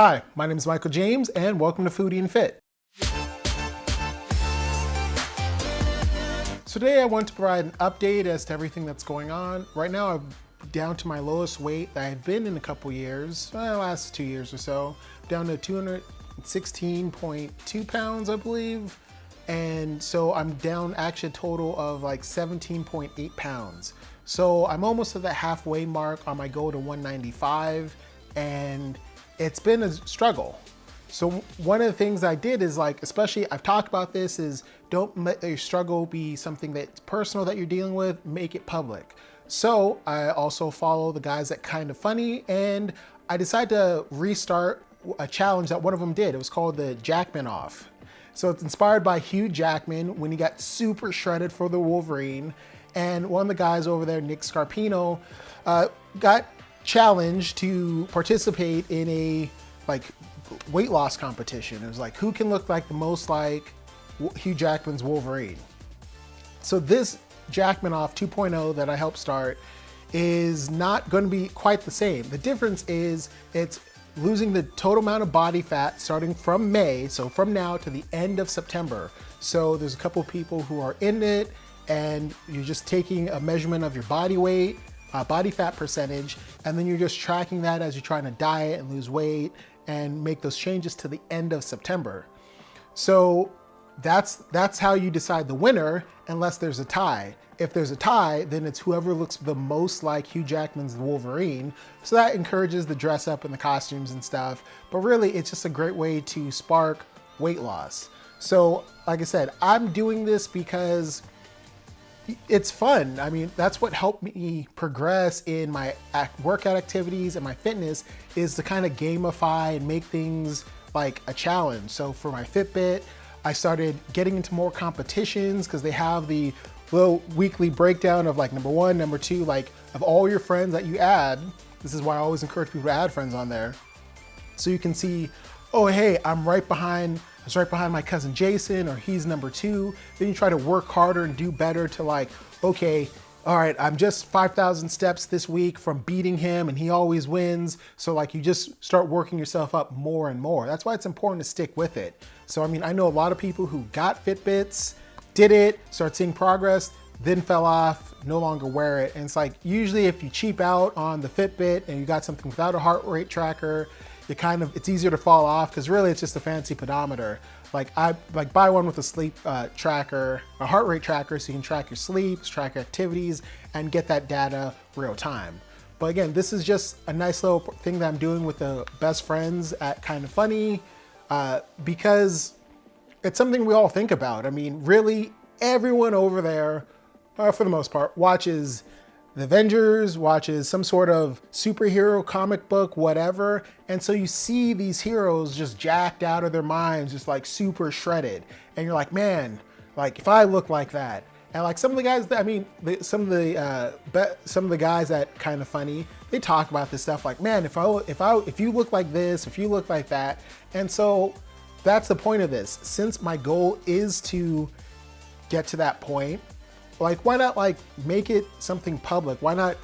Hi, my name is Michael James and welcome to Foodie and Fit. So today I want to provide an update as to everything that's going on. Right now I'm down to my lowest weight that I've been in a couple years, last 2 years or so, down to 216.2 pounds, I believe. And so I'm down actually a total of like 17.8 pounds. So I'm almost at the halfway mark on my goal to 195, and it's been a struggle. So one of the things I did is especially I've talked about this, is don't let your struggle be something that's personal that you're dealing with, make it public. So I also follow the guys at Kinda Funny, and I decided to restart a challenge that one of them did. It was called the Jackman Off. So it's inspired by Hugh Jackman when he got super shredded for the Wolverine. And one of the guys over there, Nick Scarpino, got challenged to participate in a weight loss competition. It was like, who can look like the most like Hugh Jackman's Wolverine? So this Jackman Off 2.0 that I helped start is not going to be quite the same. The difference is it's losing the total amount of body fat starting from May, so from now to the end of September. So there's a couple of people who are in it, and you're just taking a measurement of your body weight, body fat percentage, and then you're just tracking that as you're trying to diet and lose weight and make those changes to the end of September. So that's how you decide the winner, unless there's a tie. If there's a tie, then it's whoever looks the most like Hugh Jackman's Wolverine. So that encourages the dress up and the costumes and stuff. But really, it's just a great way to spark weight loss. So like I said, I'm doing this because it's fun. I mean, that's what helped me progress in my workout activities and my fitness, is to kind of gamify and make things like a challenge. So for my Fitbit, I started getting into more competitions because they have the little weekly breakdown of number one, number two, of all your friends that you add. This is why I always encourage people to add friends on there. So you can see, oh, hey, I was right behind my cousin Jason, or he's number two. Then you try to work harder and do better to okay, all right, I'm just 5,000 steps this week from beating him and he always wins. So you just start working yourself up more and more. That's why it's important to stick with it. So I mean, I know a lot of people who got Fitbits, did it, start seeing progress, then fell off, no longer wear it. And it's usually if you cheap out on the Fitbit and you got something without a heart rate tracker, it's easier to fall off, because really it's just a fancy pedometer. I buy one with a sleep tracker, a heart rate tracker, so you can track your sleep, track your activities, and get that data real time. But again, this is just a nice little thing that I'm doing with the best friends at Kinda Funny, because it's something we all think about. I mean, really, everyone over there, for the most part, watches the Avengers, watches some sort of superhero comic book, whatever. And so you see these heroes just jacked out of their minds, just super shredded. And you're like, man, if I look like that. And some of the guys that, some of the guys at Kinda Funny, they talk about this stuff man, if you look like this, if you look like that. And so that's the point of this. Since my goal is to get to that point, why not make it something public? Why not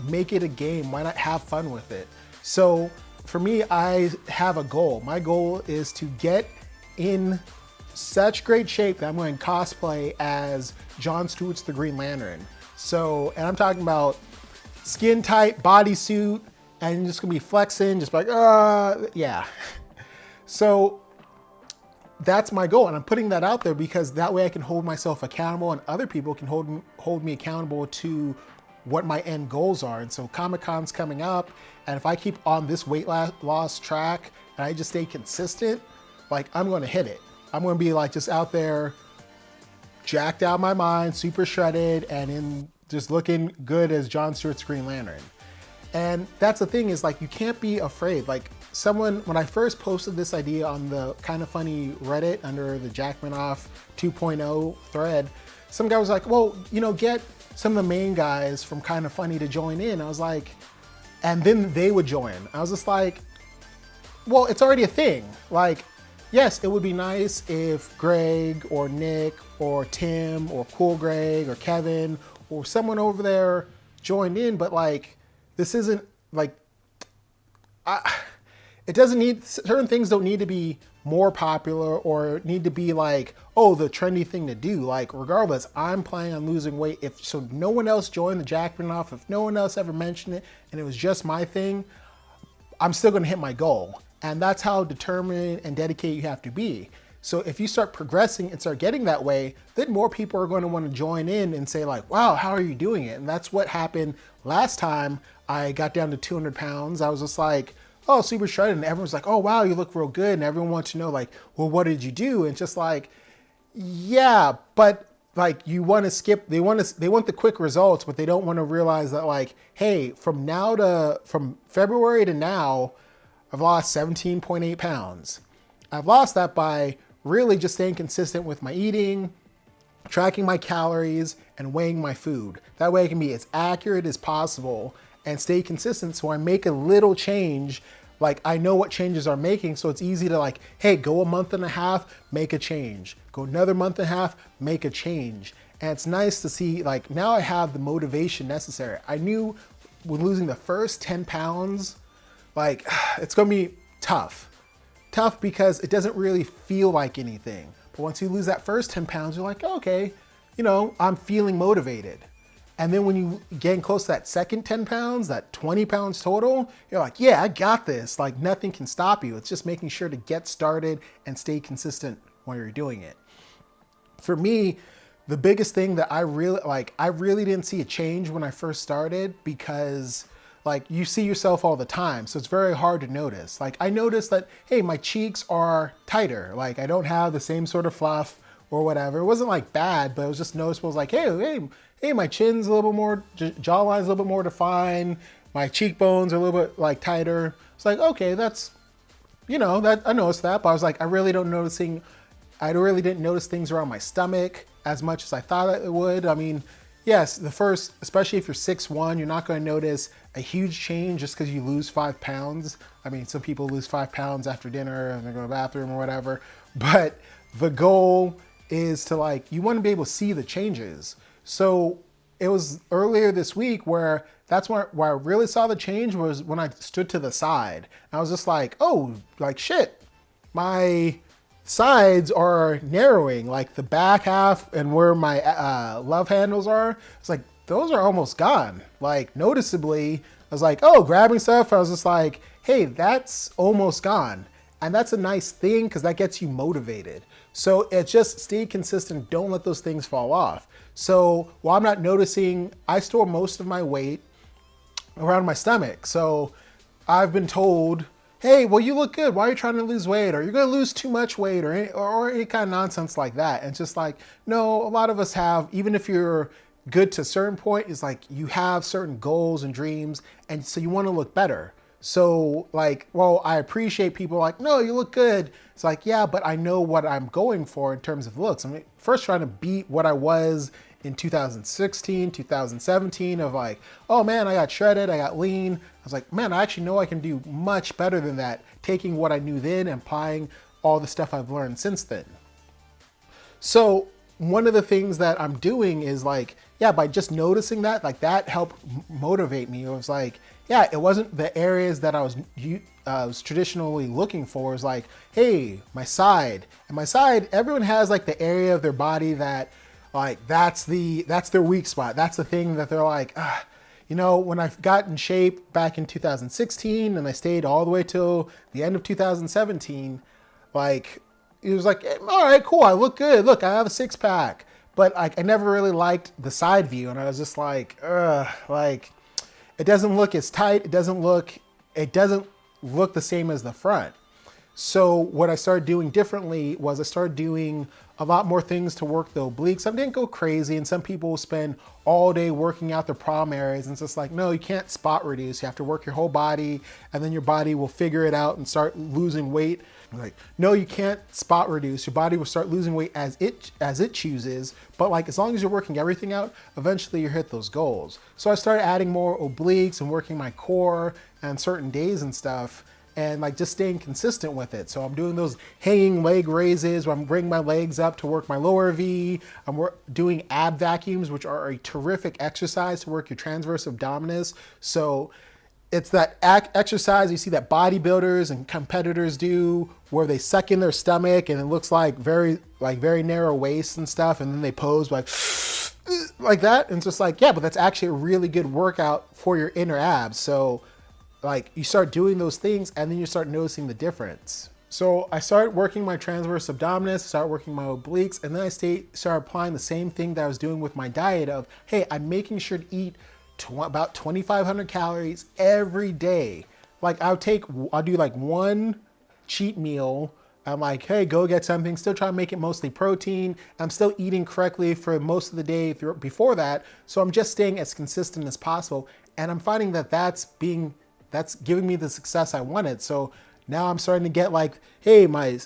make it a game? Why not have fun with it? So for me, I have a goal. My goal is to get in such great shape that I'm going to cosplay as Jon Stewart's the Green Lantern. So, and I'm talking about skin tight bodysuit, and you're just gonna be flexing, just yeah. So that's my goal, and I'm putting that out there because that way I can hold myself accountable, and other people can hold me accountable to what my end goals are. And so Comic-Con's coming up, and if I keep on this weight loss track and I just stay consistent, I'm going to hit it. I'm going to be just out there, jacked out of my mind, super shredded, and just looking good as Jon Stewart's Green Lantern. And that's the thing, is you can't be afraid. When I first posted this idea on the Kinda Funny Reddit under the Jackman Off 2.0 thread, some guy was like, well, get some of the main guys from Kinda Funny to join in. I was like, and then they would join. I was just like, well, it's already a thing. Yes, it would be nice if Greg or Nick or Tim or Cool Greg or Kevin or someone over there joined in, but this isn't it doesn't need, certain things don't need to be more popular or need to be like, oh, the trendy thing to do. Like regardless, I'm planning on losing weight. If so, no one else joined the Jackman Off, if no one else ever mentioned it and it was just my thing, I'm still gonna hit my goal. And that's how determined and dedicated you have to be. So if you start progressing and start getting that way, then more people are going to want to join in and say like, wow, how are you doing it? And that's what happened last time I got down to 200 pounds. I was just like, oh, super shredded. And everyone's like, oh, wow, you look real good. And everyone wants to know like, well, what did you do? And it's just like, yeah, but like you want to skip, they want the quick results, but they don't want to realize that like, hey, from February to now, I've lost 17.8 pounds. I've lost that by really just staying consistent with my eating, tracking my calories, and weighing my food. That way I can be as accurate as possible and stay consistent. So I make a little change, like I know what changes are making. So it's easy to like, hey, go a month and a half, make a change. Go another month and a half, make a change. And it's nice to see like now I have the motivation necessary. I knew when losing the first 10 pounds, like it's gonna be tough. Tough because it doesn't really feel like anything. But once you lose that first 10 pounds, you're like, oh, okay, you know, I'm feeling motivated. And then when you get close to that second 10 pounds, that 20 pounds total, you're like, yeah, I got this. Like nothing can stop you. It's just making sure to get started and stay consistent while you're doing it. For me, the biggest thing that I really didn't see a change when I first started because like you see yourself all the time. So it's very hard to notice. Like I noticed that, hey, my cheeks are tighter. Like I don't have the same sort of fluff or whatever. It wasn't like bad, but it was just noticeable. It was like, hey, my chin's a little bit more, jawline's a little bit more defined. My cheekbones are a little bit like tighter. It's like, okay, that's, you know, that I noticed that, but I was like, I really didn't notice things around my stomach as much as I thought it would. I mean, yes, especially if you're 6'1", you're not going to notice a huge change just because you lose 5 pounds. I mean, some people lose 5 pounds after dinner and they go to the bathroom or whatever. But the goal is to like, you want to be able to see the changes. So it was earlier this week where that's where I really saw the change was when I stood to the side. And I was just like, oh, like shit, my sides are narrowing, like the back half and where my love handles are. It's like, those are almost gone. Like noticeably, I was like, oh, grabbing stuff. I was just like, hey, that's almost gone. And that's a nice thing because that gets you motivated. So it's just stay consistent. Don't let those things fall off. So while I'm not noticing, I store most of my weight around my stomach. So I've been told, hey, well, you look good. Why are you trying to lose weight? Or you're going to lose too much weight or any kind of nonsense like that. And it's just like, no, a lot of us have, even if you're good to a certain point, is like you have certain goals and dreams. And so you want to look better. So like, well, I appreciate people like, no, you look good. It's like, yeah, but I know what I'm going for in terms of looks. I mean, first trying to beat what I was in 2016, 2017 of like, oh man, I got shredded, I got lean. I was like, man, I actually know I can do much better than that, taking what I knew then and applying all the stuff I've learned since then. So one of the things that I'm doing is like, yeah, by just noticing that, like that helped motivate me. It was like, yeah, it wasn't the areas that I was traditionally looking for. It was like, hey, my side. And my side, everyone has like the area of their body that like, that's their weak spot. That's the thing that they're like, you know, when I got in shape back in 2016 and I stayed all the way till the end of 2017, like, it was like, all right, cool, I look good. Look, I have a 6-pack. But like, I never really liked the side view. And I was just like, like, it doesn't look as tight. It doesn't look the same as the front. So what I started doing differently was I started doing a lot more things to work the obliques. I didn't go crazy, and some people will spend all day working out their problem areas, and it's just like, no, you can't spot reduce. You have to work your whole body, and then your body will figure it out and start losing weight. Like, no, you can't spot reduce. Your body will start losing weight as it chooses. But like, as long as you're working everything out, eventually you hit those goals. So I started adding more obliques and working my core on certain days and stuff, and like just staying consistent with it. So I'm doing those hanging leg raises where I'm bringing my legs up to work my lower V. I'm doing ab vacuums, which are a terrific exercise to work your transverse abdominis. So it's that exercise you see that bodybuilders and competitors do where they suck in their stomach and it looks like very narrow waist and stuff, and then they pose like that, and it's just like, yeah, but that's actually a really good workout for your inner abs. So like you start doing those things and then you start noticing the difference. So I started working my transverse abdominis, start working my obliques, and then I start applying the same thing that I was doing with my diet of, hey, I'm making sure to eat about 2,500 calories every day. Like I'll do like one cheat meal. I'm like, hey, go get something, still try to make it mostly protein. I'm still eating correctly for most of the day before that. So I'm just staying as consistent as possible. And I'm finding that that's giving me the success I wanted. So now I'm starting to get like, hey, my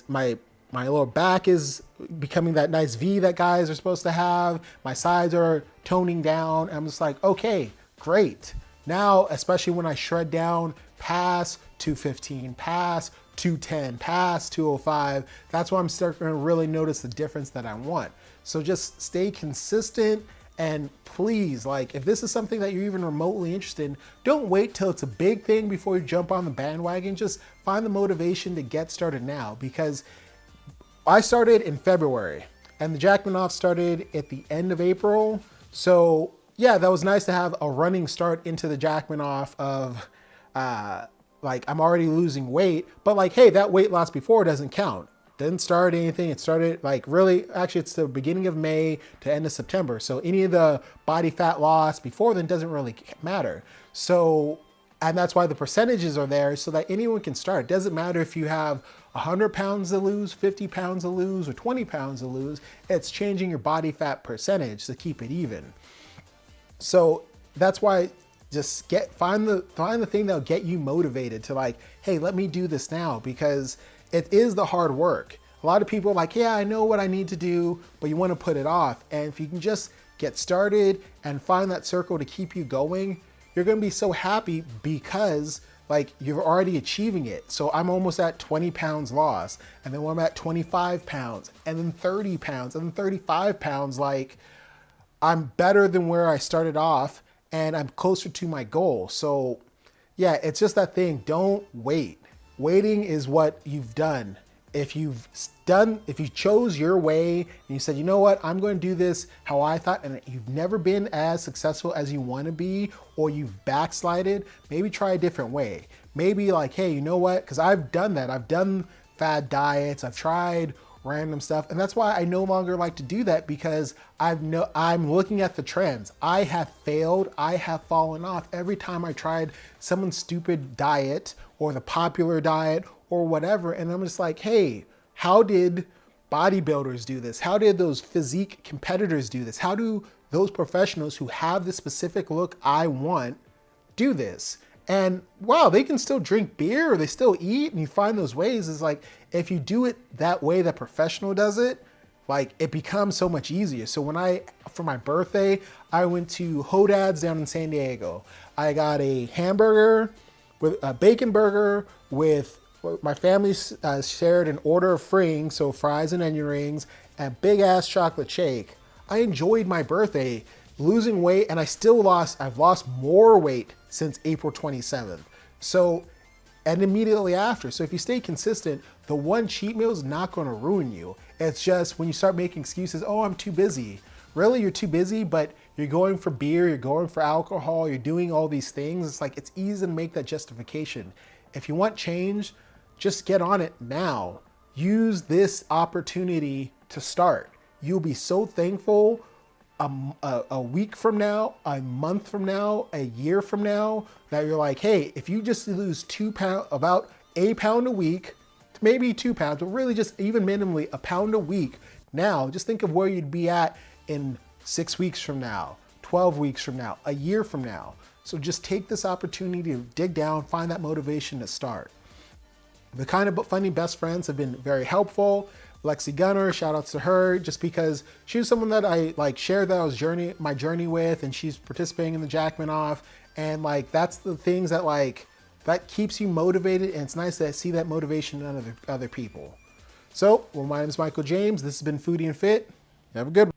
lower back is becoming that nice V that guys are supposed to have. My sides are toning down. I'm just like, okay, great. Now, especially when I shred down past 215, past 210, past 205, that's when I'm starting to really notice the difference that I want. So just stay consistent. And please, like, if this is something that you're even remotely interested in, don't wait till it's a big thing before you jump on the bandwagon. Just find the motivation to get started now, because I started in February and the Jackman Off started at the end of April. So yeah, that was nice to have a running start into the Jackman Off of like I'm already losing weight, but like, hey, that weight loss before doesn't count. Didn't start anything. It started like really, actually it's the beginning of May to end of September. So any of the body fat loss before then doesn't really matter. So, and that's why the percentages are there so that anyone can start. It doesn't matter if you have 100 pounds to lose, 50 pounds to lose, or 20 pounds to lose. It's changing your body fat percentage to keep it even. So that's why just find the thing that'll get you motivated to like, hey, let me do this now, because it is the hard work. A lot of people are like, yeah, I know what I need to do, but you want to put it off. And if you can just get started and find that circle to keep you going, you're going to be so happy because like you're already achieving it. So I'm almost at 20 pounds lost. And then when I'm at 25 pounds and then 30 pounds and then 35 pounds, like I'm better than where I started off and I'm closer to my goal. So yeah, it's just that thing. Don't wait. Waiting is what you've done. If you chose your way and you said, you know what, I'm going to do this how I thought, and you've never been as successful as you want to be, or you've backslided, maybe try a different way. Maybe like, hey, you know what, because I've done that. I've done fad diets. I've tried random stuff. And that's why I no longer like to do that, because I'm looking at the trends. I have failed. I have fallen off every time I tried someone's stupid diet or the popular diet or whatever. And I'm just like, hey, how did bodybuilders do this? How did those physique competitors do this? How do those professionals who have the specific look I want do this? And wow, they can still drink beer or they still eat, and you find those ways. Is like, if you do it that way that professional does it, like it becomes so much easier. So when for my birthday, I went to Hodad's down in San Diego. I got a hamburger with a bacon burger with my family shared an order of frings, so fries and onion rings, and big ass chocolate shake. I enjoyed my birthday, losing weight, and I've lost more weight since April 27th. So, and immediately after. So if you stay consistent, the one cheat meal is not going to ruin you. It's just when you start making excuses, oh, I'm too busy. Really, you're too busy, but you're going for beer, you're going for alcohol, you're doing all these things. It's like, it's easy to make that justification. If you want change, just get on it now. Use this opportunity to start. You'll be so thankful a week from now, a month from now, a year from now, that you're like, hey, if you just lose 2 pounds, about a pound a week, maybe 2 pounds, but really just even minimally a pound a week. Now, just think of where you'd be at in 6 weeks from now, 12 weeks from now, a year from now. So just take this opportunity to dig down, find that motivation to start. The Kinda Funny Best Friends have been very helpful. Lexi Gunner, shout outs to her, just because she was someone that I like shared that I was my journey with, and she's participating in the Jackman Off, and like that's the things that like that keeps you motivated, and it's nice to see that motivation in other people. So, well, my name is Michael James. This has been Foodie and Fit. Have a good one.